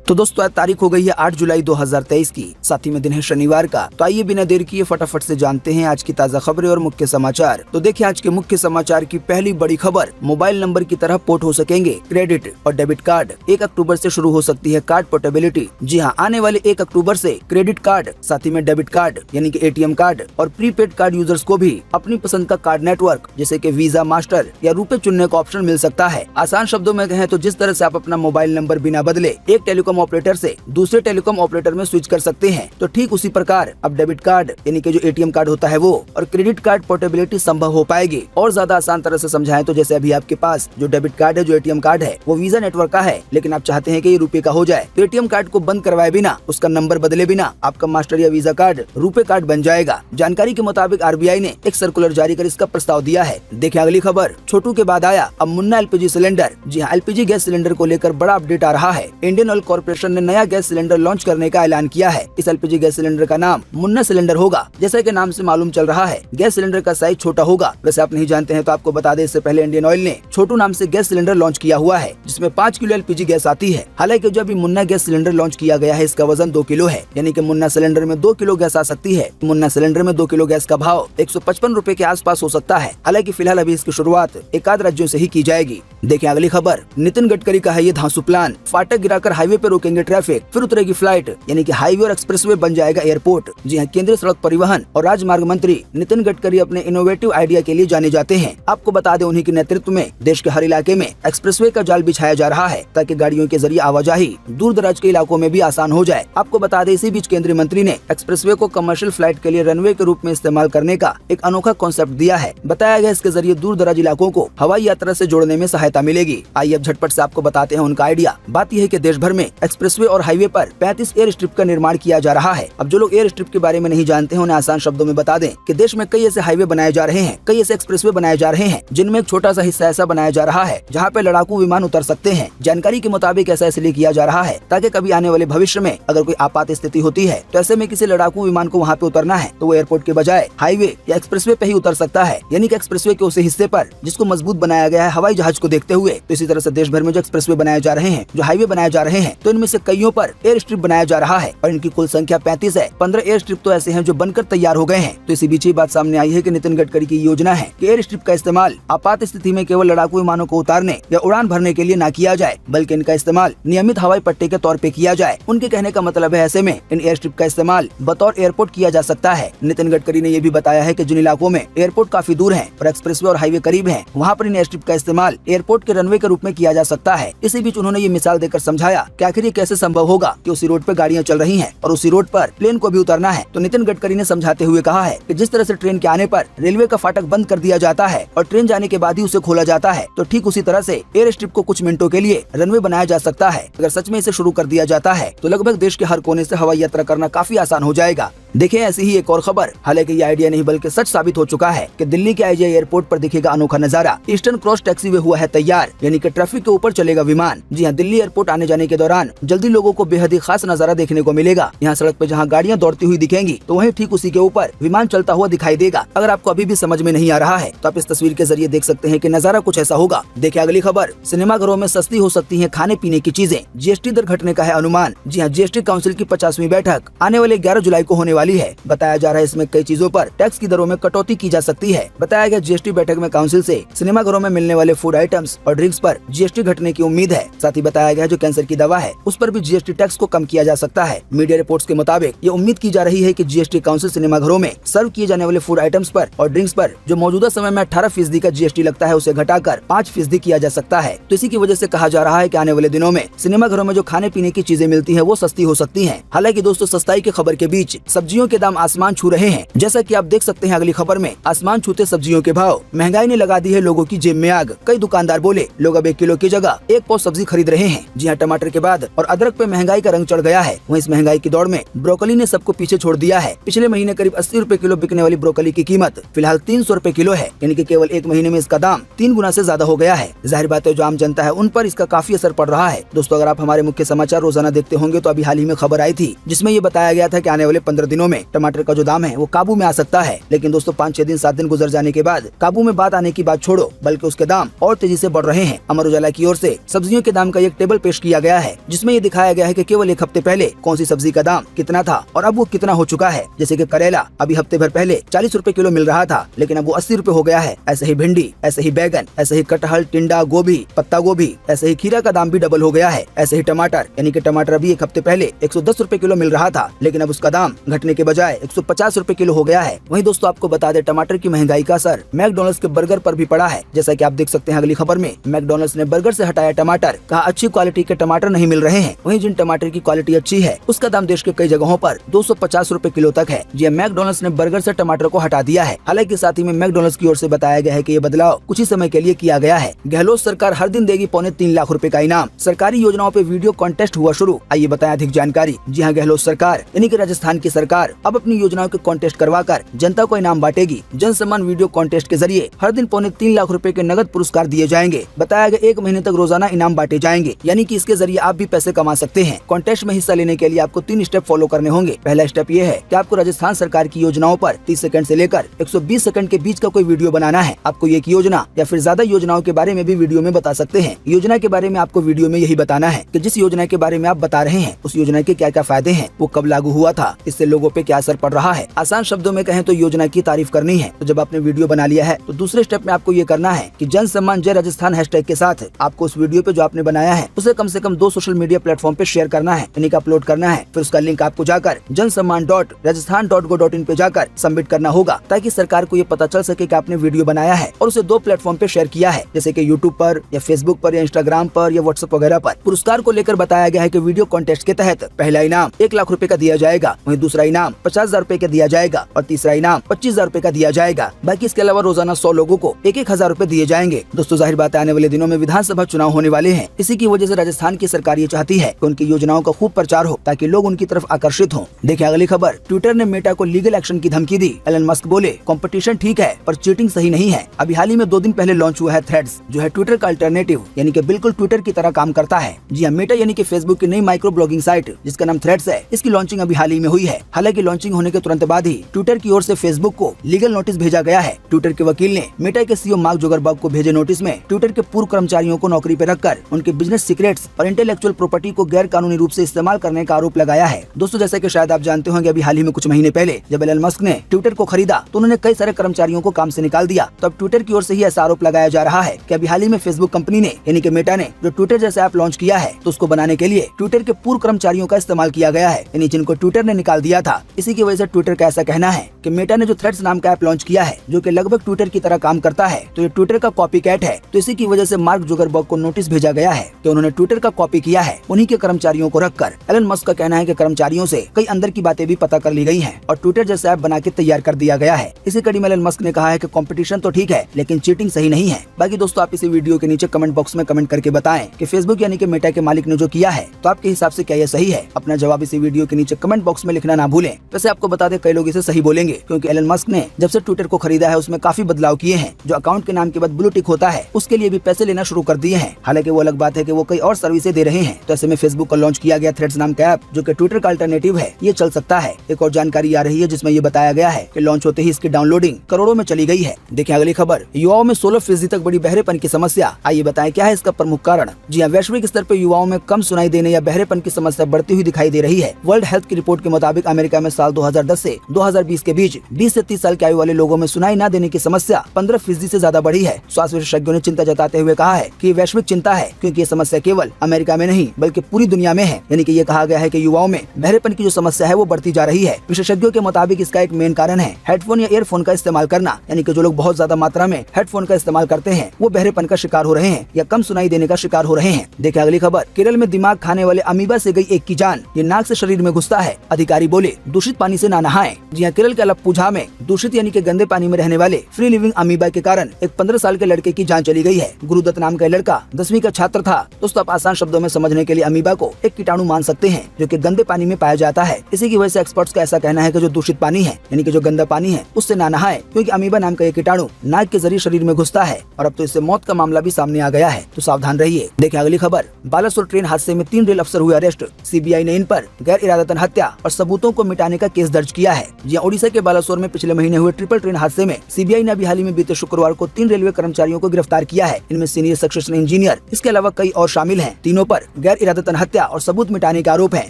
तो दोस्तों आज तारीख हो गई है 8 जुलाई 2023 की, साथ ही में दिन है शनिवार का। तो आइए बिना देर किए फटाफट से जानते हैं आज की ताज़ा खबरें और मुख्य समाचार। तो देखिए आज के मुख्य समाचार की पहली बड़ी खबर, मोबाइल नंबर की तरह पोर्ट हो सकेंगे क्रेडिट और डेबिट कार्ड। 1 अक्टूबर से शुरू हो सकती है कार्ड पोर्टेबिलिटी। जी हाँ, आने वाले 1 अक्टूबर से क्रेडिट कार्ड, साथ ही में डेबिट कार्ड यानी कि ATM कार्ड और प्रीपेड कार्ड यूजर्स को भी अपनी पसंद का कार्ड नेटवर्क जैसे कि वीजा, मास्टर या रुपए चुनने का ऑप्शन मिल सकता है। आसान शब्दों में कहें तो जिस तरह से आप अपना मोबाइल नंबर बिना बदले एक टेलीकॉम ऑपरेटर से दूसरे टेलीकॉम ऑपरेटर में स्विच कर सकते हैं, तो ठीक उसी प्रकार अब डेबिट कार्ड यानी कि जो ATM कार्ड होता है वो और क्रेडिट कार्ड पोर्टेबिलिटी संभव हो पाएगी। और ज्यादा आसान तरह से समझाएं तो जैसे अभी आपके पास जो डेबिट कार्ड है, जो ATM कार्ड है वो वीजा नेटवर्क का है, लेकिन आप चाहते हैं कि ये रुपए का हो जाए, तो ATM कार्ड को बंद करवाए बिना, उसका नंबर बदले बिना आपका मास्टर या वीजा कार्ड रुपए कार्ड बन जाएगा। जानकारी के मुताबिक RBI ने एक सर्कुलर जारी कर इसका प्रस्ताव दिया है। देखिए अगली खबर, छोटू के बाद आया अब मुन्ना LPG सिलेंडर। जी हाँ, LPG गैस सिलेंडर को लेकर बड़ा अपडेट आ रहा है। इंडियन ऑयल कॉर्पोरेशन ने नया गैस सिलेंडर लॉन्च करने का ऐलान किया है। इस LPG गैस सिलेंडर का नाम मुन्ना सिलेंडर होगा। जैसा कि नाम से मालूम चल रहा है, गैस सिलेंडर का साइज छोटा होगा। वैसे आप नहीं जानते हैं तो आपको बता दें, इससे पहले इंडियन ऑयल ने छोटू नाम से गैस सिलेंडर लॉन्च किया हुआ है, जिसमें 5 किलो LPG गैस आती है। हालांकि जब भी मुन्ना गैस सिलेंडर लॉन्च किया गया है, इसका वजन 2 किलो है, यानी कि मुन्ना सिलेंडर में 2 किलो गैस आ सकती है। मुन्ना सिलेंडर में 2 किलो गैस का भाव 155 रुपए के आसपास हो सकता है। हालांकि फिलहाल अभी इसकी शुरुआत एकाध राज्यों से ही की जाएगी। देखिए अगली खबर, नितिन गडकरी का है ये धांसू प्लान। फाटक गिराकर हाईवे पे रोकेंगे ट्रैफिक, फिर उतरेगी फ्लाइट, यानी कि हाईवे और एक्सप्रेसवे बन जाएगा एयरपोर्ट। जी हाँ, केंद्रीय सड़क परिवहन और राजमार्ग मंत्री नितिन गडकरी अपने इनोवेटिव आइडिया के लिए जाने जाते हैं। आपको बता दें, उन्हीं के नेतृत्व में देश के हर इलाके में एक्सप्रेसवे का जाल बिछाया जा रहा है, ताकि गाड़ियों के जरिए आवाजाही दूर दराज के इलाकों में भी आसान हो जाए। आपको बता दें, इसी बीच केंद्रीय मंत्री ने एक्सप्रेसवे को कमर्शियल फ्लाइट के लिए रनवे के रूप में इस्तेमाल करने का एक अनोखा कॉन्सेप्ट दिया है। बताया गया इसके जरिए दूर दराज इलाकों को हवाई यात्रा से जोड़ने में सहायता मिलेगी। आइए अब झटपट से आपको बताते हैं उनका आइडिया। बात यह है कि देश भर में एक्सप्रेसवे और हाईवे पर 35 एयर स्ट्रिप का निर्माण किया जा रहा है। अब जो लोग एयर स्ट्रिप के बारे में नहीं जानते हैं, उन्हें आसान शब्दों में बता दें कि देश में कई ऐसे हाईवे बनाए जा रहे हैं, कई ऐसे एक्सप्रेसवे बनाए जा रहे हैं, जिनमें एक छोटा सा हिस्सा ऐसा बनाया जा रहा है जहाँ पे लड़ाकू विमान उतर सकते हैं। जानकारी के मुताबिक ऐसा इसलिए किया जा रहा है ताकि कभी आने वाले भविष्य में अगर कोई आपात स्थिति होती है, तो ऐसे में किसी लड़ाकू विमान को वहाँ पे उतरना है तो वो एयरपोर्ट के बजाय हाईवे या एक्सप्रेसवे पे ही उतर सकता है, यानी कि एक्सप्रेसवे के उसी हिस्से पर जिसको मजबूत बनाया गया है हवाई जहाज को देखते हुए। तो इसी तरह से देश भर में जो एक्सप्रेसवे बनाए जा रहे हैं, जो हाईवे बनाए जा रहे हैं, तो इनमें से कईयों पर एयर स्ट्रिप बनाया जा रहा है और इनकी कुल संख्या 35 है। 15 एयर स्ट्रिप तो ऐसे हैं जो बनकर तैयार हो गए हैं। तो इसी बीच ही बात सामने आई है कि नितिन गडकरी की योजना है कि एयर स्ट्रिप का इस्तेमाल आपात स्थिति में केवल लड़ाकू विमानों को उतारने या उड़ान भरने के लिए न किया जाए, बल्कि इनका इस्तेमाल नियमित हवाई पट्टे के तौर पे किया जाए। उनके कहने का मतलब है, ऐसे में इन एयर स्ट्रिप का इस्तेमाल बतौर एयरपोर्ट किया जा सकता है। नितिन गडकरी ने यह भी बताया है कि जिन इलाकों में एयरपोर्ट काफी दूर है और एक्सप्रेसवे और हाईवे करीब है, वहाँ पर इन एयर स्ट्रिप का इस्तेमाल एयरपोर्ट के रनवे के रूप में किया जा सकता है। इसी बीच उन्होंने ये मिसाल देकर समझाया कि आखिर ये कैसे संभव होगा कि उसी रोड पर गाड़ियां चल रही हैं और उसी रोड पर प्लेन को भी उतरना है। तो नितिन गडकरी ने समझाते हुए कहा है कि जिस तरह से ट्रेन के आने पर रेलवे का फाटक बंद कर दिया जाता है और ट्रेन जाने के बाद ही उसे खोला जाता है, तो ठीक उसी तरह से एयर स्ट्रिप को कुछ मिनटों के लिए रनवे बनाया जा सकता है। अगर सच में इसे शुरू कर दिया जाता है तो लगभग देश के हर कोने से हवाई यात्रा करना काफी आसान हो जाएगा। देखिए ऐसी ही एक और खबर, हालांकि ये आइडिया नहीं बल्कि सच साबित हो चुका है कि दिल्ली के IGI एयरपोर्ट पर दिखेगा अनोखा नजारा। ईस्टर्न क्रॉस टैक्सीवे हुआ है तैयार, यानी कि ट्रैफिक के ऊपर चलेगा विमान। जी हाँ, दिल्ली एयरपोर्ट आने जाने के दौरान जल्दी लोगों को बेहद ही खास नजारा देखने को मिलेगा। यहाँ सड़क पे जहाँ गाड़ियाँ दौड़ती हुई दिखेंगी, तो वहीं ठीक उसी के ऊपर विमान चलता हुआ दिखाई देगा। अगर आपको अभी भी समझ में नहीं आ रहा है तो आप इस तस्वीर के जरिए देख सकते हैं कि नजारा कुछ ऐसा होगा। देखिए अगली खबर, सिनेमाघरों में सस्ती हो सकती है खाने पीने की चीजें, GST दर घटने का है अनुमान। जी हाँ, GST काउंसिल की 50वीं बैठक आने वाले 11 जुलाई को होने वाली है। बताया जा रहा है इसमें कई चीजों पर टैक्स की दरों में कटौती की जा सकती है। बताया गया GST बैठक में काउंसिल से सिनेमाघरों में मिलने वाले फूड आइटम्स और ड्रिंक्स पर GST घटने की उम्मीद है। साथ ही बताया गया जो कैंसर की दवा है उस पर भी GST टैक्स को कम किया जा सकता है। मीडिया रिपोर्ट्स के मुताबिक ये उम्मीद की जा रही है कि GST काउंसिल सिनेमाघरों में सर्व किए जाने वाले फूड आइटम्स पर और ड्रिंक्स पर जो मौजूदा समय में 18% का GST लगता है, उसे घटाकर 5% किया जा सकता है। तो इसी की वजह से कहा जा रहा है कि आने वाले दिनों में सिनेमाघरों में जो खाने पीने की चीजें मिलती है वो सस्ती हो सकती है। हालांकि दोस्तों, सस्ताई की खबर के बीच सब्जियों के दाम आसमान छू रहे हैं। जैसा कि आप देख सकते हैं अगली खबर में, आसमान छूते सब्जियों के भाव। महंगाई ने लगा दी है लोगों की जेब में आग। कई दुकानदार बोले लोग अब 1 किलो की जगह 1 पाव सब्जी खरीद रहे हैं। जी हाँ, टमाटर के बाद और अदरक पे महंगाई का रंग चढ़ गया है। वहीं इस महंगाई की दौड़ में ब्रोकली ने सबको पीछे छोड़ दिया है। पिछले महीने करीब 80 रुपए किलो बिकने वाली ब्रोकली की कीमत फिलहाल 300 रुपए किलो है, यानी कि केवल 1 महीने में इसका दाम 3 गुना से ज्यादा हो गया है। जाहिर बात है जो आम जनता है उन पर इसका काफी असर पड़ रहा है। दोस्तों, अगर आप हमारे मुख्य समाचार रोजाना देखते होंगे तो अभी हाल ही में खबर आई थी जिसमें ये बताया गया था कि आने वाले 15 दिनों दिनों में टमाटर का जो दाम है वो काबू में आ सकता है। लेकिन दोस्तों 5-6 दिन 7 दिन गुजर जाने के बाद काबू में बात आने की बात छोड़ो, बल्कि उसके दाम और तेजी से बढ़ रहे हैं। अमर उजाला की ओर से सब्जियों के दाम का एक टेबल पेश किया गया है, जिसमें ये दिखाया गया है कि केवल एक हफ्ते पहले कौन सी सब्जी का दाम कितना था और अब वो कितना हो चुका है। जैसे कि करेला अभी हफ्ते भर पहले 40 रुपए किलो मिल रहा था, लेकिन अब वो 80 रुपए हो गया है। ऐसे ही भिंडी, ऐसे ही बैगन, ऐसे ही कटहल, टिंडा, गोभी, पत्ता गोभी, ऐसे ही खीरा का दाम भी डबल हो गया है। ऐसे ही टमाटर, यानी कि टमाटर अभी एक हफ्ते पहले 110 रुपए किलो मिल रहा था, लेकिन अब उसका दाम घटने के बजाय 150 रुपए किलो हो गया है। वहीं दोस्तों आपको बता दें, टमाटर की महंगाई का असर मैकडॉनल्ड्स के बर्गर पर भी पड़ा है। जैसा कि आप देख सकते हैं अगली खबर में, मैकडॉनल्ड्स ने बर्गर से हटाया टमाटर, कहा अच्छी क्वालिटी के टमाटर नहीं मिल रहे हैं। वहीं जिन टमाटर की क्वालिटी अच्छी है उसका दाम देश के कई जगहों पर 250 रुपए किलो तक है। जी मैकडॉनल्ड्स ने बर्गर से टमाटर को हटा दिया है। हालांकि साथ ही में मैकडॉनल्ड्स की ओर से बताया गया है कि ये बदलाव कुछ ही समय के लिए किया गया है। गहलोत सरकार हर दिन देगी 3.25 लाख रुपए का इनाम, सरकारी योजनाओं पे वीडियो कॉन्टेस्ट हुआ शुरू। आइए बताएं अधिक जानकारी। जी हाँ, गहलोत सरकार यानी कि राजस्थान की सरकार अब अपनी योजनाओं के कॉन्टेस्ट करवाकर जनता को इनाम बांटेगी। जन सम्मान वीडियो कॉन्टेस्ट के जरिए हर दिन 3.25 लाख रुपए के नगद पुरस्कार दिए जाएंगे। बताया गया 1 महीने तक रोजाना इनाम बांटे जाएंगे, यानी कि इसके जरिए आप भी पैसे कमा सकते हैं। कॉन्टेस्ट में हिस्सा लेने के लिए आपको 3 स्टेप फॉलो करने होंगे। पहला स्टेप ये है कि आपको राजस्थान सरकार की योजनाओं पर 30 सेकंड से लेकर 120 सेकंड के बीच का कोई वीडियो बनाना है। आपको एक योजना या फिर ज्यादा योजनाओं के बारे में भी वीडियो में बता सकते हैं। योजना के बारे में आपको वीडियो में यही बताना है कि जिस योजना के बारे में आप बता रहे हैं उस योजना के क्या क्या फायदे हैं, वो कब लागू हुआ था, इससे लोगों पे क्या असर पड़ रहा है। आसान शब्दों में कहें तो योजना की तारीफ करनी है। तो जब आपने वीडियो बना लिया है तो दूसरे स्टेप में आपको ये करना है कि जन सम्मान जय राजस्थान हैशटैग के साथ आपको उस वीडियो पे जो आपने बनाया है उसे कम से कम 2 सोशल मीडिया प्लेटफॉर्म पे शेयर करना है, यानी कि अपलोड करना है। फिर उसका लिंक आपको जाकर jansamman.rajasthan.go.in पे जाकर सबमिट करना होगा, ताकि सरकार को ये पता चल सके कि आपने वीडियो बनाया है और उसे 2 प्लेटफॉर्म पे शेयर किया है, जैसे कि यूट्यूब पर या फेसबुक पर या इंस्टाग्राम पर या व्हाट्सएप वगैरह पर। पुरस्कार को लेकर बताया गया है कि वीडियो कॉन्टेस्ट के तहत पहला इनाम 1 लाख रुपए का दिया जाएगा, वहीं दूसरा इनाम 50,000 रुपए का दिया जाएगा और तीसरा इनाम 25,000 रुपए का दिया जाएगा। बाकी इसके अलावा रोजाना 100 लोगों को 1-1 हजार रुपए दिए जाएंगे। दोस्तों जाहिर बात है आने वाले दिनों में विधानसभा चुनाव होने वाले हैं। इसी की वजह से राजस्थान की सरकार ये चाहती है कि उनकी योजनाओं का खूब प्रचार हो, ताकि लोग उनकी तरफ आकर्षित हों। देखिए अगली खबर, ट्विटर ने मेटा को लीगल एक्शन की धमकी दी। एलन मस्क बोले कंपटीशन ठीक है पर चीटिंग सही नहीं है। अभी हाल ही में 2 दिन पहले लॉन्च हुआ है थ्रेड्स, जो है ट्विटर का अल्टरनेटिव, यानी कि बिल्कुल ट्विटर की तरह काम करता है। जी हाँ, मेटा यानी कि फेसबुक की नई माइक्रो ब्लॉगिंग साइट जिसका नाम थ्रेड्स है, इसकी लॉन्चिंग अभी हाल ही में हुई है। हालांकि लॉन्चिंग होने के तुरंत बाद ही ट्विटर की ओर से फेसबुक को लीगल नोटिस भेजा गया है। ट्विटर के वकील ने मेटा के सीईओ मार्क जुकरबर्ग को भेजे नोटिस में ट्विटर के पूर्व कर्मचारियों को नौकरी पर रखकर उनके बिजनेस सीक्रेट्स और इंटेलेक्चुअल प्रॉपर्टी को गैर कानूनी रूप से इस्तेमाल करने का आरोप लगाया है। दोस्तों जैसे कि शायद आप जानते होंगे, अभी हाल ही में कुछ महीने पहले जब एलन मस्क ने ट्विटर को खरीदा तो उन्होंने कई सारे कर्मचारियों को काम से निकाल दिया। तो अब ट्विटर की ओर से ही ऐसा आरोप लगाया जा रहा है कि अभी हाल ही में फेसबुक कंपनी ने यानी कि मेटा ने जो ट्विटर जैसा ऐप लॉन्च किया है, तो उसको बनाने के लिए ट्विटर के पूर्व कर्मचारियों का इस्तेमाल किया गया है, यानी जिनको ट्विटर ने निकाल दिया था। इसी की वजह से ट्विटर का ऐसा कहना है कि मेटा ने जो थ्रेड्स नाम का ऐप लॉन्च किया है, जो कि लगभग ट्विटर की तरह काम करता है, तो ये ट्विटर का कॉपी कैट है। तो इसी की वजह से मार्क जुकरबर्ग को नोटिस भेजा गया है कि उन्होंने ट्विटर का कॉपी किया है उन्हीं के कर्मचारियों को रखकर। एलन मस्क का कहना है कि कर्मचारियों से कई अंदर की बातें भी पता कर ली गई हैं और ट्विटर जैसा ऐप बना के तैयार कर दिया गया है। इसी कड़ी में एलन मस्क ने कहा है कि कंपटीशन तो ठीक है लेकिन चीटिंग सही नहीं है। बाकी दोस्तों आप इसी वीडियो के नीचे कमेंट बॉक्स में कमेंट करके बताएं कि फेसबुक यानी कि मेटा के मालिक ने जो किया है, तो आपके हिसाब से क्या ये सही है। अपना जवाब इसी वीडियो के नीचे कमेंट बॉक्स में लिखना ना भूलें। वैसे आपको बता दें कई लोग इसे सही बोलेंगे, क्योंकि एलन मस्क ने जब से ट्विटर को खरीदा है उसमें काफी बदलाव किए हैं। जो अकाउंट के नाम के बाद ब्लू टिक होता है उसके लिए भी पैसे लेना शुरू कर दिए हैं। हालांकि वो अलग बात है कि वो कई और सर्विसेज दे रहे हैं। तो ऐसे में फेसबुक का लॉन्च किया गया थ्रेड्स नाम का ऐप, जो कि ट्विटर का अल्टरनेटिव है, ये चल सकता है। एक और जानकारी आ रही है जिसमें ये बताया गया है कि लॉन्च होते ही इसकी डाउनलोडिंग करोड़ों में चली गई है। देखिए अगली खबर, युवाओं में 16% तक बड़ी बहरेपन की समस्या। आइए बताएं क्या है इसका प्रमुख कारण। जी हाँ, वैश्विक स्तर पर युवाओं में कम सुनाई देने या बहरेपन की समस्या बढ़ती हुई दिखाई दे रही है। वर्ल्ड हेल्थ की रिपोर्ट के मुताबिक अमेरिका में साल 2010 से 2020 के बीच 20 से 30 साल की आयु वाले लोगों में सुनाई न देने की समस्या 15% से ज्यादा बढ़ी है। स्वास्थ्य विशेषज्ञों ने चिंता जताते हुए कहा है कि वैश्विक चिंता है, क्योंकि ये समस्या केवल अमेरिका में नहीं बल्कि पूरी दुनिया में है। यानी कि ये कहा गया है कि युवाओं में बहरेपन की जो समस्या है वो बढ़ती जा रही है। विशेषज्ञों के मुताबिक इसका एक मेन कारण है हेडफोन या ईयरफोन का इस्तेमाल करना। यानी कि जो लोग बहुत ज्यादा मात्रा में हेडफोन का इस्तेमाल करते हैं वो बहरेपन का शिकार हो रहे हैं या कम सुनाई देने का शिकार हो रहे हैं। देखिए अगली खबर, केरल में दिमाग खाने वाले अमीबा से गई एक की जान। ये नाक से शरीर में घुसता है। अधिकारी बोले दूषित पानी से ना नहाएं। जी हाँ, केरल के अलप्पुझा में दूषित यानी कि गंदे पानी में रहने वाले फ्री लिविंग अमीबा के कारण एक 15 साल के लड़के की जान चली गई है। गुरुदत्त नाम का लड़का 10वीं का छात्र था। दोस्तों आप आसान शब्दों में समझने के लिए अमीबा को एक कीटाणु मान सकते हैं जो कि गंदे पानी में पाया जाता है। इसी की वजह से एक्सपर्ट्स का ऐसा कहना है कि जो दूषित पानी है यानी कि जो गंदा पानी है उससे ना नहाएं, क्योंकि अमीबा नाम का ये कीटाणु नाक के जरिए शरीर में घुसता है और अब तो इससे मौत का मामला भी सामने आ गया है। तो सावधान रहिए। देखिए अगली खबर, बालासोर ट्रेन हादसे में 3 रेल अफसर हुए अरेस्ट। सीबीआई ने इन पर गैर इरादतन हत्या और सबूतों को मिटाने का केस दर्ज किया है। जहाँ ओडिशा के बालासोर में पिछले महीने हुए ट्रिपल ट्रेन हादसे में सीबीआई ने अभी हाल ही में बीते शुक्रवार को 3 रेलवे कर्मचारियों को गिरफ्तार किया है। इनमें सीनियर सक्सेशन इंजीनियर, इसके अलावा कई और शामिल हैं। तीनों पर गैर इरादतन हत्या और सबूत मिटाने के आरोप हैं।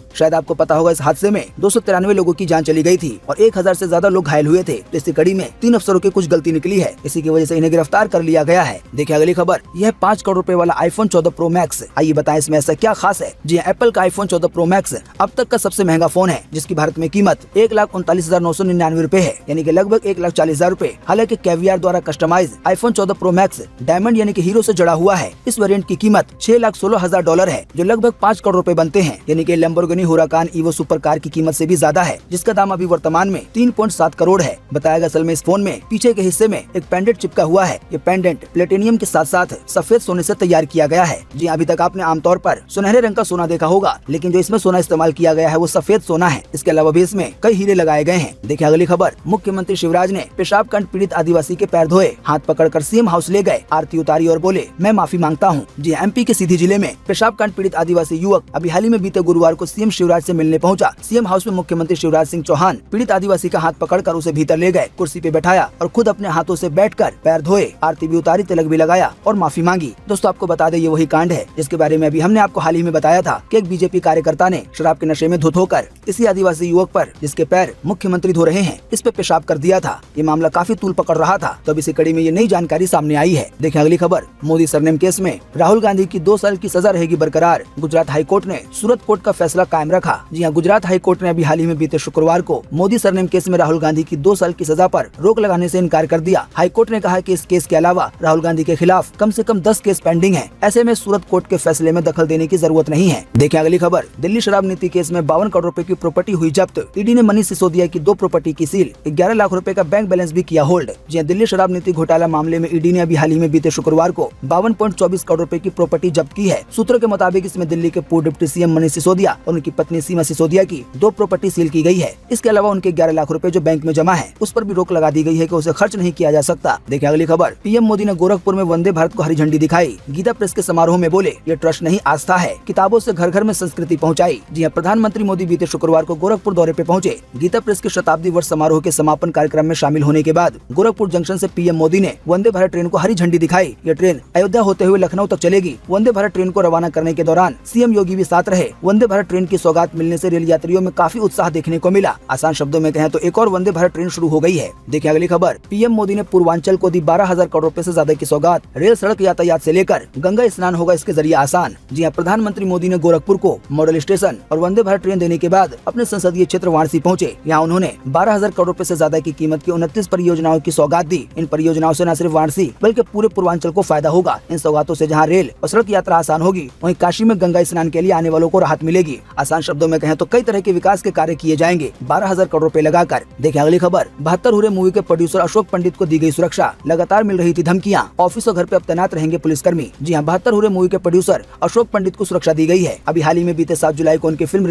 शायद आपको पता होगा, इस हादसे में 293 लोगों की जान चली गई थी और 1000 से ज्यादा लोग घायल हुए थे। तो इसी कड़ी में 3 अफसरों की कुछ गलती निकली है, इसी की वजह से इन्हें गिरफ्तार कर लिया गया है। देखिए अगली खबर, यह 5 करोड़ रुपए वाला आईफोन 14 प्रो मैक्स। आइए बताएं इसमें ऐसा क्या खास है। जी एप्पल का आईफोन 14 प्रो मैक्स अब तक का सबसे महंगा फोन है, जिसकी भारत में कीमत 1,39,999 रूपए है, यानी कि लगभग 1,40,000 रूपए। हालांकि कैवियर द्वारा customise iPhone 14 Pro Max diamond यानी कि हीरो से जड़ा हुआ है। इस वेरिएंट की कीमत $6,16,000 है, जो लगभग 5 करोड़ रुपए बनते हैं, यानी कि Lamborghini Huracan evo super car की कीमत से भी ज्यादा है, जिसका दाम अभी वर्तमान में 3.7 करोड़ है। बताया गया असल में इस फोन में पीछे के हिस्से में एक पेंडेंट चिपका हुआ है। ये पेंडेंट प्लेटिनियम के साथ साथ सफेद सोने से तैयार किया गया है। जी अभी तक आपने आमतौर पर सुनहरे रंग का सोना देखा होगा, लेकिन जो इसमें सोना इस्तेमाल किया गया है वो सफेद सोना है। इसके अलावा भी इसमें कई हीरे लगाए गए हैं। देखिए अगली खबर, मुख्यमंत्री शिवराज ने पेशाब कांड पीड़ित आदिवासी के पैर धोए, हाथ पकड़कर सीएम हाउस ले गए, आरती उतारी और बोले मैं माफी मांगता हूँ। जी एमपी के सीधी जिले में पेशाब कांड पीड़ित आदिवासी युवक अभी हाल ही में बीते गुरुवार को सीएम शिवराज से मिलने पहुंचा। सीएम हाउस में मुख्यमंत्री शिवराज सिंह चौहान पीड़ित आदिवासी का हाथ पकड़कर उसे भीतर ले गए, कुर्सी पे बैठाया और खुद अपने हाथों से बैठकर पैर धोए, आरती भी उतारी, तिलक भी लगाया और माफी मांगी। दोस्तों आपको बता दें, ये वही कांड है जिसके बारे में अभी हमने आपको हाल ही में बताया था कि एक बीजेपी कार्यकर्ता ने शराब के नशे में धुत होकर इसी आदिवासी युवक पर, जिसके पैर मुख्यमंत्री धो रहे हैं, इस पे पेशाब कर दिया था। ये मामला काफी तूल पकड़ रहा था, तो अब इसी कड़ी में ये नई जानकारी सामने आई है। देखिए अगली खबर, मोदी सरनेम केस में राहुल गांधी की 2 साल की सजा रहेगी बरकरार। गुजरात हाईकोर्ट ने सूरत कोर्ट का फैसला कायम रखा। जी हाँ, गुजरात हाईकोर्ट ने अभी हाल ही में बीते शुक्रवार को मोदी सरनेम केस में राहुल गांधी की 2 साल की सजा पर रोक लगाने से इनकार कर दिया। हाईकोर्ट ने कहा कि इस केस के अलावा राहुल गांधी के खिलाफ कम से कम 10 केस पेंडिंग हैं। ऐसे में सूरत कोर्ट के फैसले में दखल देने की जरूरत नहीं है। देखिए अगली खबर, दिल्ली शराब नीति केस में 52 करोड़ रुपए की प्रॉपर्टी हुई जब्त। ईडी ने मनीष सिसोदिया की 2 प्रॉपर्टी की सील, 11 लाख रुपए का बैंक बैलेंस भी किया होल्ड। जी दिल्ली शराब नीति घोटाला मामले में ईडी ने अभी हाल ही में बीते शुक्रवार को 52.24 करोड़ रुपए की प्रॉपर्टी जब्त की है। सूत्रों के मुताबिक इसमें दिल्ली के पूर्व डिप्टी सीएम मनीष सिसोदिया और उनकी पत्नी सीमा सिसोदिया की 2 प्रॉपर्टी सील की गई है। इसके अलावा उनके 11 लाख रुपए जो बैंक में जमा है, उस पर भी रोक लगा दी गई है कि उसे खर्च नहीं किया जा सकता। देखिए अगली खबर, पीएम मोदी ने गोरखपुर में वंदे भारत को हरी झंडी दिखाई। गीता प्रेस के समारोह में बोले ये ट्रस्ट नहीं आस्था है, किताबों से घर घर में संस्कृति पहुंचाई। जी हाँ, प्रधानमंत्री मोदी बीते शुक्रवार को गोरखपुर दौरे पे पहुंचे। गीता प्रेस के शताब्दी वर्ष समारोह के समापन कार्यक्रम में शामिल होने के बाद गोरखपुर जंक्शन से पीएम मोदी ने वंदे भारत ट्रेन को हरी झंडी दिखाई। ये ट्रेन अयोध्या होते हुए लखनऊ तक चलेगी। वंदे भारत ट्रेन को रवाना करने के दौरान सीएम योगी भी साथ रहे। वंदे भारत ट्रेन की सौगात मिलने से रेल यात्रियों में काफी उत्साह देखने को मिला। आसान शब्दों में कहें तो एक और वंदे भारत ट्रेन शुरू हो गई है। देखिए अगली खबर, पीएम मोदी ने पूर्वांचल को दी 12,000 करोड़ रुपए से ज्यादा की सौगात। रेल सड़क यातायात से लेकर गंगा स्नान होगा इसके जरिए आसान। जी हाँ, प्रधानमंत्री मोदी ने गोरखपुर को मॉडल स्टेशन और वंदे भारत ट्रेन देने के बाद अपने संसदीय क्षेत्र वाराणसी पहुंचे। यहाँ उन्होंने 12,000 करोड़ रुपए से ज्यादा की कीमत की 29 परियोजनाओं की सौगात दी। इन परियोजनाओं से न सिर्फ वाराणसी बल्कि पूरे पूर्वांचल को फायदा होगा। इन सौगातों से जहाँ रेल और सड़क यात्रा आसान होगी, वहीं काशी में गंगा स्नान के लिए आने वालों को राहत मिलेगी। आसान शब्दों में कहें तो कई तरह के विकास के कार्य किए जाएंगे 12,000 करोड़ रुपए लगाकर। देखिए अगली खबर, 72 हुर्रे मूवी के प्रोड्यूसर अशोक पंडित को दी गई सुरक्षा। लगातार मिल रही थी धमकियां, ऑफिस और घर पे अब तैनात रहेंगे पुलिसकर्मी। जी हाँ, 72 हुर्रे मूवी के प्रोड्यूसर अशोक पंडित को सुरक्षा दी गई है। अभी हाल ही में बीते 7 जुलाई को उनकी फिल्म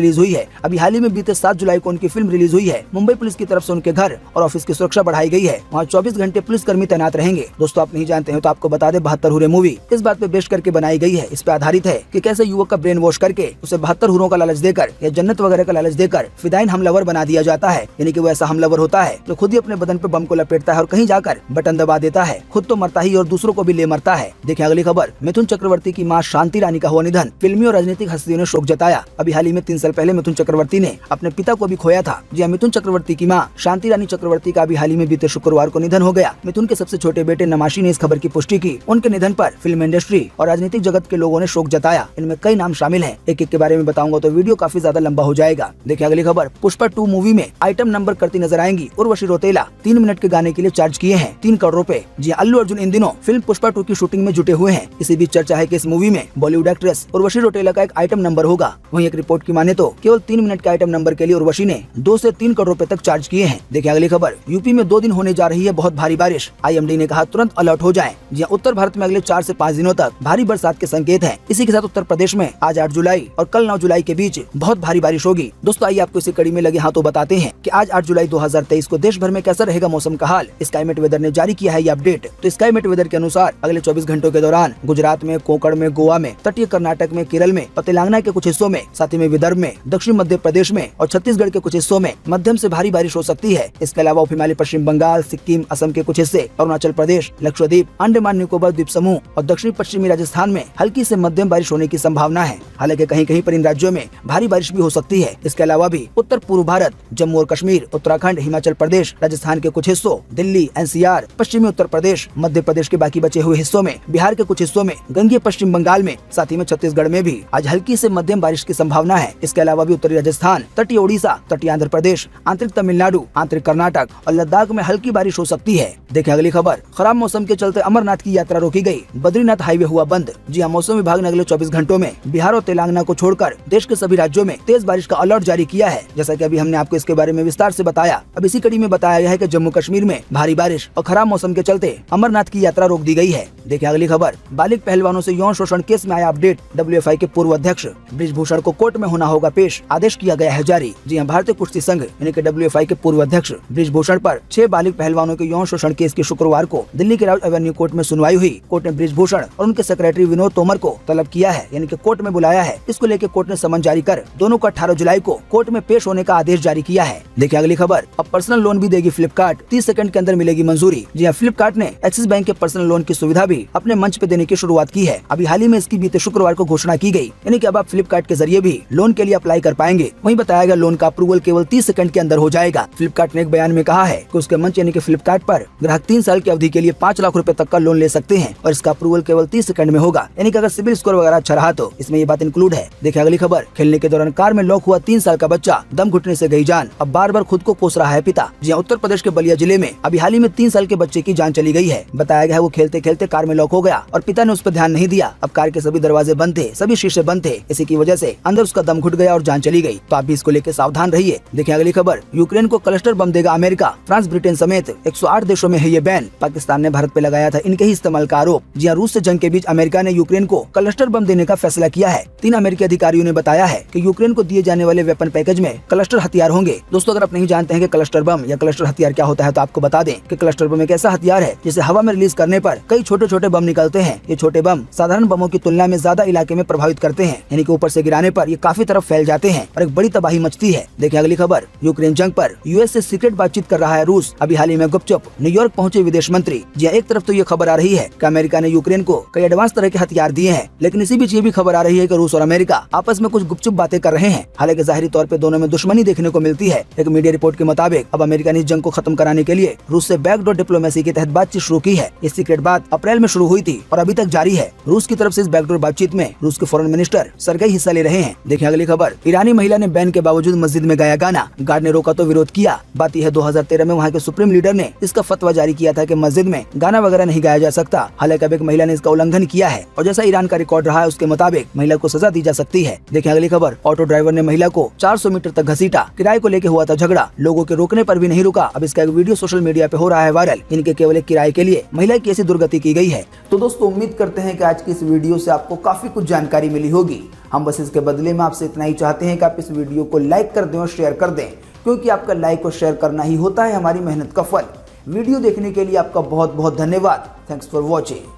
रिलीज हुई है। मुंबई पुलिस की तरफ से उनके घर और ऑफिस की सुरक्षा बढ़ाई गई है। वहाँ 24 घंटे पुलिसकर्मी तैनात रहेंगे। दोस्तों आप नहीं जानते हो तो आपको बता दे, 72 हुर्रे मूवी इस बात पे बेस करके बनाई गई है। इस पे आधारित है कि कैसे युवक का ब्रेन वॉश करके उसे 72 हुर्रों का लालच देकर या जन्नत वगैरह का लालच देकर फिदाइन हमलावर बना दिया जाता है। यानी कि वो ऐसा हमलावर होता है जो खुद ही अपने बदन पे बम को लपेटता है और कहीं जाकर बटन दबा देता है। खुद तो मरता ही और दूसरों को भी ले मरता है। देखिए अगली खबर, मिथुन चक्रवर्ती की मां शांति रानी का हुआ निधन। फिल्मी और राजनीतिक हस्तियों ने शोक जताया। अभी हाल ही में 3 साल पहले मिथुन चक्रवर्ती ने अपने पिता को भी खोया था। जी मिथुन चक्रवर्ती की मां शांति रानी चक्रवर्ती का अभी हाल ही में बीते शुक्रवार को निधन हो गया। मिथुन के सबसे छोटे बेटे नमाशी ने इस खबर की पुष्टि की। उनके निधन पर फिल्म इंडस्ट्री और राजनीतिक जगत के लोगों ने शोक जताया। इनमें कई नाम शामिल हैं। एक एक के बारे में बताऊंगा तो वीडियो काफी ज्यादा लंबा हो जाएगा। देखिए अगली खबर, पुष्पा 2 मूवी में आइटम नंबर करती नजर आएंगी उर्वशी रौतेला। 3 मिनट के गाने के लिए चार्ज किए हैं 3 करोड़ रुपए। जी अल्लू अर्जुन इन दिनों फिल्म पुष्पा 2 की शूटिंग में जुटे हुए हैं। इसी बीच चर्चा है कि इस मूवी में बॉलीवुड एक्ट्रेस उर्वशी रौतेला का एक आइटम नंबर होगा। वहीं एक रिपोर्ट की माने तो केवल 3 मिनट के आइटम नंबर के लिए उर्वशी ने 2 से 3 करोड़ रुपए तक चार्ज किए हैं। देखिए अगली खबर, यूपी में 2 दिन होने जा रही है बहुत भारी बारिश। IMD ने कहा तुरंत अलर्ट हो जाएं। जी उत्तर भारत में अगले 4 से 5 दिनों तक भारी बरसात के संकेत हैं। इसी के साथ उत्तर प्रदेश में आज 8 जुलाई और कल 9 जुलाई के बीच बहुत भारी बारिश होगी। दोस्तों आइए आपको इसी कड़ी में लगे हाथों बताते हैं कि आज 8 जुलाई 2023 को देश भर में कैसा रहेगा मौसम का हाल। स्काईमेट वेदर ने जारी किया है ये अपडेट। तो स्काईमेट वेदर के अनुसार अगले 24 घंटों के दौरान गुजरात में, कोंकण में, गोवा में, तटीय कर्नाटक में, केरल में और तेलंगाना के कुछ हिस्सों में, साथ ही में विदर्भ में, दक्षिण मध्य प्रदेश में और छत्तीसगढ़ छत्तीसगढ़ के कुछ हिस्सों में मध्यम से भारी बारिश हो सकती है। इसके अलावा उप हिमालय पश्चिम बंगाल, सिक्किम, असम के कुछ हिस्से, अरुणाचल प्रदेश, लक्षद्वीप, अंडमान निकोबार द्वीप समूह और दक्षिण पश्चिमी राजस्थान में हल्की से मध्यम बारिश होने की संभावना है। हालांकि कहीं कहीं पर इन राज्यों में भारी बारिश भी हो सकती है। इसके अलावा भी उत्तर पूर्व भारत, जम्मू और कश्मीर, उत्तराखंड, हिमाचल प्रदेश, राजस्थान के कुछ हिस्सों, दिल्ली, एनसीआर, पश्चिमी उत्तर प्रदेश, मध्य प्रदेश के बाकी बचे हुए हिस्सों में, बिहार के कुछ हिस्सों में, गंगीय पश्चिम बंगाल में, साथ ही में छत्तीसगढ़ में भी आज हल्की से मध्यम बारिश की संभावना है। इसके अलावा भी उत्तरी राजस्थान, तटीय ओडिशा, तटीय आंध्र प्रदेश, आंतरिक तमिलनाडु, आंतरिक कर्नाटक और लद्दाख में हल्की बारिश हो सकती है। देखें अगली खबर। खराब मौसम के चलते अमरनाथ की यात्रा रोकी गई, बद्रीनाथ हाईवे हुआ बंद। जी हां, मौसम विभाग ने अगले 24 घंटों में बिहार और तेलंगाना को छोड़कर देश के सभी राज्यों में तेज बारिश का अलर्ट जारी किया है। जैसा कि अभी हमने आपको इसके बारे में विस्तार से बताया। अब इसी कड़ी में बताया गया है कि जम्मू कश्मीर में भारी बारिश और खराब मौसम के चलते अमरनाथ की यात्रा रोक दी गई है। देखें अगली खबर। बालिग पहलवानों से यौन शोषण केस में आया अपडेट। WFI के पूर्व अध्यक्ष बृजभूषण को कोर्ट में होना होगा पेश, आदेश किया गया है जारी। जी हां, भारतीय कुश्ती संघ यानी कि WFI के पूर्व अध्यक्ष बृजभूषण पर 6 बालिग पहलवानों के यौन शोषण केस की शुक्रवार को दिल्ली के राउज एवेन्यू कोर्ट में सुनवाई हुई। कोर्ट ने बृजभूषण और उनके सेक्रेटरी विनोद तोमर को तलब किया है, यानी कि कोर्ट में बुलाया है। इसको लेकर कोर्ट ने समन जारी कर दोनों को 18 जुलाई को कोर्ट में पेश होने का आदेश जारी किया है। देखिए अगली खबर। अब पर्सनल लोन भी देगी फ्लिपकार्ट, 30 सेकंड के अंदर मिलेगी मंजूरी। जी हां, फ्लिपकार्ट ने एक्सिस बैंक के पर्सनल लोन की सुविधा भी अपने मंच पे देने की शुरुआत की है। अभी हाल ही में इसकी बीते शुक्रवार को घोषणा की गई, यानी कि अब आप फ्लिपकार्ट के जरिए भी लोन के लिए अप्लाई कर पाएंगे। वहीं बताया गया लोन का अप्रूवल केवल 30 सेकंड के अंदर हो जाएगा। फ्लिपकार्ट ने एक बयान में कहा है कि उसके मंच यानी कि फ्लिपकार्ट पर ग्राहक 3 साल की अवधि के लिए 5 लाख रुपए तक का लोन ले सकते हैं और इसका अप्रूवल केवल 30 सेकंड में होगा। यानी कि अगर सिविल स्कोर वगैरह अच्छा रहा तो इसमें ये बात इंक्लूड है। देखिए अगली खबर। खेलने के दौरान कार में लॉक हुआ 3 साल का बच्चा, दम घुटने से गई जान। अब बार बार खुद को कोस रहा है पिता। जी उत्तर प्रदेश के बलिया जिले में अभी हाल ही में 3 साल के बच्चे की जान चली गई है। बताया गया है वो खेलते खेलते कार में लॉक हो गया और पिता ने उस पर ध्यान नहीं दिया। अब कार के सभी दरवाजे बंद थे, सभी शीशे बंद थे। इसी की वजह से अंदर उसका दम घुट गया और जान चली गई। तो आप भी इसको लेकर सावधान रहिए। देखिए अगली खबर। यूक्रेन को क्लस्टर बम देगा अमेरिका, फ्रांस, ब्रिटेन समेत 108 देशों में है ये बैन। पाकिस्तान ने भारत पे लगाया था इनके ही इस्तेमाल का आरोप। जी हां, रूस से जंग के बीच अमेरिका ने यूक्रेन को क्लस्टर बम देने का फैसला किया है। 3 अमेरिकी अधिकारियों ने बताया है कि यूक्रेन को दिए जाने वाले वेपन पैकेज में क्लस्टर हथियार होंगे। दोस्तों, अगर आप नहीं जानते हैं कि क्लस्टर बम या क्लस्टर हथियार क्या होता है तो आपको बता दें कि क्लस्टर बम एक ऐसा हथियार है जिसे हवा में रिलीज करने पर कई छोटे छोटे बम निकलते हैं। ये छोटे बम साधारण बमों की तुलना में ज्यादा इलाके में प्रभावित करते हैं, यानी कि ऊपर से गिराने पर ये काफी तरफ फैल जाते हैं और एक बड़ी तबाही मचती है। देखिए अगली खबर। यूक्रेन जंग पर यूएस से सीक्रेट बातचीत कर रहा है रूस। अभी हाल ही में गुपचुप न्यूयॉर्क पहुंचे विदेश मंत्री। जी एक तरफ तो ये खबर आ रही है कि अमेरिका ने यूक्रेन को कई एडवांस तरह के हथियार दिए हैं, लेकिन इसी बीच ये भी खबर आ रही है कि रूस और अमेरिका आपस में कुछ गुपचुप बातें कर रहे हैं। हालांकि जाहिरी तौर पे दोनों में दुश्मनी देखने को मिलती है। एक मीडिया रिपोर्ट के मुताबिक अब अमेरिका ने इस जंग को खत्म कराने के लिए रूस से बैकडोर डिप्लोमेसी के तहत बातचीत शुरू की है। ये सीक्रेट बात अप्रैल में शुरू हुई थी और अभी तक जारी है। रूस की तरफ से इस बैकडोर बातचीत में रूस के फॉरेन मिनिस्टर सरगेई हिस्सा ले रहे हैं। देखिए अगली खबर। ईरानी महिला ने बैन के बावजूद मस्जिद में गाया गाना, गार्ड ने रोका तो विरोध किया। बात यह है 2013 में वहाँ के सुप्रीम लीडर ने इसका फतवा जारी किया था कि मस्जिद में गाना वगैरह नहीं गाया जा सकता। हालांकि अब एक महिला ने इसका उल्लंघन किया है और जैसा ईरान का रिकॉर्ड रहा है उसके मुताबिक महिला को सजा दी जा सकती है। देखिए अगली खबर। ऑटो ड्राइवर ने महिला को 400 मीटर तक घसीटा, किराए को लेकर हुआ था झगड़ा, लोगों के रोकने पर भी नहीं रुका। अब इसका एक वीडियो सोशल मीडिया पे हो रहा है वायरल। इनके केवल एक किराए के लिए महिला की ऐसी दुर्गति की गई है। तो दोस्तों, उम्मीद करते हैं कि आज की इस वीडियो से आपको काफी कुछ जानकारी मिली होगी। हम बस इसके बदले में आपसे इतना ही चाहते हैं कि आप इस वीडियो को लाइक कर दें और शेयर कर दें, क्योंकि आपका लाइक और शेयर करना ही होता है हमारी मेहनत का फल। वीडियो देखने के लिए आपका बहुत बहुत धन्यवाद। Thanks for watching.